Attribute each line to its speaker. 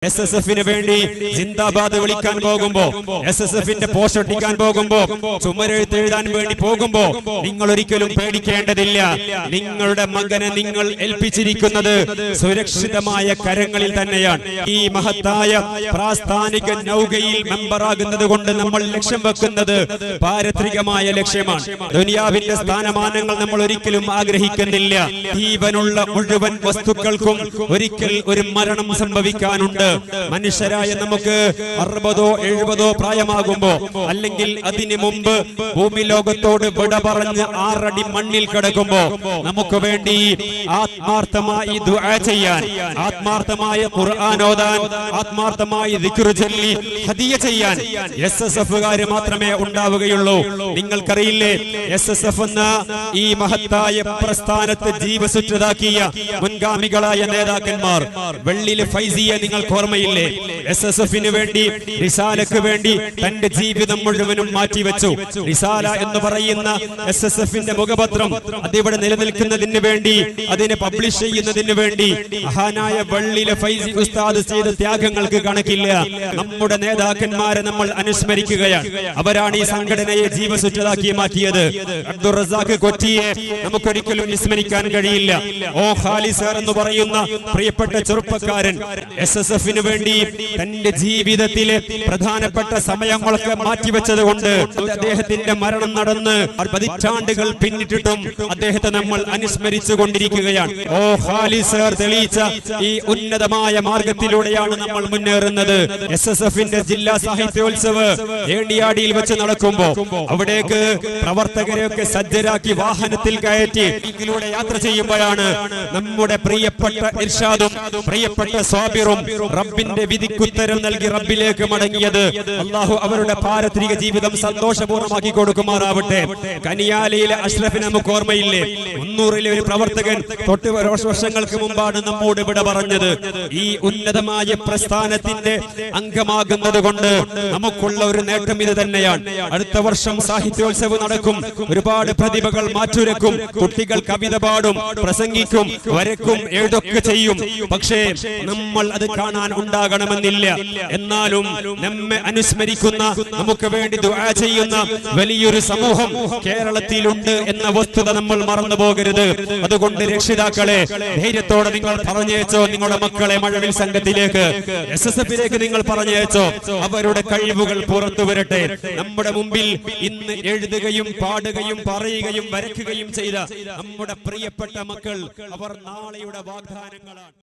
Speaker 1: SSFിന് വേണ്ടി ജിന്ദാബാദ് വിളിക്കാൻ പോകുമ്പോ, SSFിന്റെ പോസ്റ്റ് ഒട്ടിക്കാൻ പോകുമ്പോ, ചുമരെഴുത്ത് എഴുതാൻ വേണ്ടി പോകുമ്പോ നിങ്ങൾ ഒരിക്കലും പേടിക്കേണ്ടതില്ല. നിങ്ങളുടെ മകനെ നിങ്ങൾ ഏൽപ്പിച്ചിരിക്കുന്നത് സുരക്ഷിതമായ കരങ്ങളിൽ തന്നെയാണ്. ഈ മഹത്തായ പ്രാസ്ഥാനിക നൗകയിൽ മെമ്പറാകുന്നത് കൊണ്ട് നമ്മൾ ലക്ഷ്യം വെക്കുന്നത് പാരത്രികമായ ലക്ഷ്യമാണ്. ദുനിയാവിന്റെ സ്ഥാനമാനങ്ങൾ നമ്മൾ ഒരിക്കലും ആഗ്രഹിക്കുന്നില്ല. ജീവനുള്ള മുഴുവൻ വസ്തുക്കൾക്കും ഒരിക്കൽ ഒരു മരണം സംഭവിക്കാനുണ്ട്. മനുഷ്യരായ നമുക്ക് 60ഓ 70ഓ പ്രായമാകുമ്പോ, അല്ലെങ്കിൽ അതിനു മുമ്പ് ഭൂമി ലോകത്തോട് വിട പറഞ്ഞ് 6 അടി മണ്ണിൽ കിടക്കുമ്പോ നമുക്ക് വേണ്ടി ആത്മാർത്ഥമായി ദുആ ചെയ്യാൻ, ആത്മാർത്ഥമായ ഖുർആൻ ഓതാൻ, ആത്മാർത്ഥമായി ദിക്ർ ചൊല്ലി ഹദിയ ചെയ്യാൻ SSFകാര് മാത്രമേ ഉണ്ടാവുകയുള്ളൂ. നിങ്ങൾക്കറിയില്ലേ, SSF എന്ന ഈ മഹത്തായ പ്രസ്ഥാനത്തെ ജീവസുറ്റതാക്കിയ മുൻഗാമികളായ നേതാക്കന്മാർ, വെള്ളിലെ ഫൈസിയെ നിങ്ങൾക്ക് ഓർമ്മയില്ലേ? SSFിന് വേണ്ടി, റിസാലക്ക് വേണ്ടി തന്റെ ജീവിതം മുഴുവനും മാറ്റിവെച്ചു. റിസാല എന്ന് പറയുന്ന SSFിന്റെ മുഖപത്രം അതിവിടെ നിലനിൽക്കുന്നതിന് വേണ്ടി, അതിനെ പബ്ലിഷ് ചെയ്യുന്നതിന് വേണ്ടി മഹാനായ വെള്ളിലെ ഫൈസി ഉസ്താദ് ചെയ്ത ത്യാഗങ്ങൾക്ക് കണക്കില്ല. നമ്മുടെ നേതാക്കന്മാരെ നമ്മൾ അനുസ്മരിക്കുകയാണ്. അവരാണ് ഈ സംഘടനയെ ജീവസുറ്റതാക്കി മാറ്റിയത്. അബ്ദുൾ റസാഖ് കൊറ്റിയെ നമുക്കൊരിക്കലും വിസ്മരിക്കാൻ കഴിയില്ല. ഓ ഖാലിസർ എന്ന് പറയുന്ന പ്രിയപ്പെട്ട ചെറുപ്പക്കാരൻ SSFിന് വേണ്ടി തന്റെ ജീവിതത്തിലെ പ്രധാനപ്പെട്ട സമയങ്ങളൊക്കെ മാറ്റിവെച്ചത് കൊണ്ട് അദ്ദേഹത്തിന്റെ മരണം നടന്ന് പതിറ്റാണ്ടുകൾ പിന്നിട്ടിട്ടും അദ്ദേഹത്തെ നമ്മൾ അനുസ്മരിച്ചു കൊണ്ടിരിക്കുകയാണ്. ഓ ഖാലിസർ തെളിയിച്ച ഈ ഉന്നതമായ മാർഗത്തിലൂടെയാണ് നമ്മൾ മുന്നേറുന്നത്. SSFിന്റെ ജില്ലാ സാഹിത്യോത്സവ് ഏണിയാടിയിൽ വെച്ച് നടക്കുമ്പോ അവിടേക്ക് പ്രവർത്തകരെയൊക്കെ സജ്ജരാക്കി വാഹനത്തിൽ കയറ്റി ഇതിലൂടെ യാത്ര ചെയ്യുമ്പോഴാണ് നമ്മുടെ പ്രിയപ്പെട്ട ഇർഷാദും പ്രിയപ്പെട്ട സ്വാബിറും റബ്ബിന്റെ വിധിക്കുത്തരം നൽകി റബ്ബിലേക്ക് മടങ്ങിയത്. അല്ലാഹു അവരുടെ പാരത്രിക ജീവിതം സന്തോഷപൂർണ്ണമാക്കി കൊടുക്കുമാറാവട്ടെ. കനിയാലയിലെ അഷ്റഫിനെ നമുക്ക് ഓർമ്മയില്ലേ? 300-ലെ ഒരു പ്രവർത്തകൻ തൊട്ട് വർഷങ്ങൾക്ക് മുമ്പാണ് നമ്മോട് വിട പറഞ്ഞത്. ഈ ഉന്നതമായ പ്രസ്ഥാനത്തിന്റെ അംഗമാകുന്നത് കൊണ്ട് നമുക്കുള്ള ഒരു നേട്ടം ഇത് തന്നെയാണ്. അടുത്ത വർഷം സാഹിത്യോത്സവം നടക്കും. ഒരുപാട് പ്രതിഭകൾ മാറ്റുരക്കും. കുട്ടികൾ കവിത പാടും, പ്രസംഗിക്കും, വരക്കും, എഴുതൊക്കെ ചെയ്യും. പക്ഷേ നമ്മൾ അത് കാണാൻ ഉണ്ടാകണമെന്നില്ല. എന്നാലും നമ്മെ അനുസ്മരിക്കുന്ന, നമുക്ക് വേണ്ടി ദുആ ചെയ്യുന്ന വലിയൊരു സമൂഹം കേരളത്തിലുണ്ട് എന്ന വസ്തുത നമ്മൾ മറന്നു പോകരുത്. അതുകൊണ്ട് രക്ഷിതാക്കളെ, ധൈര്യത്തോടെ നിങ്ങൾ പറഞ്ഞയച്ചോ നിങ്ങളുടെ മക്കളെ മഴവിൽ സംഘത്തിലേക്ക്, SSFിലേക്ക് നിങ്ങൾ പറഞ്ഞയച്ചോ. അവരുടെ കഴിവുകൾ പുറത്തു വരട്ടെ. നമ്മുടെ മുമ്പിൽ ഇന്ന് എഴുതുകയും പാടുകയും പറയുകയും വരയ്ക്കുകയും ചെയ്ത നമ്മുടെ പ്രിയപ്പെട്ട മക്കൾ, അവർ നാളെയുടെ വാഗ്ദാനങ്ങളാണ്.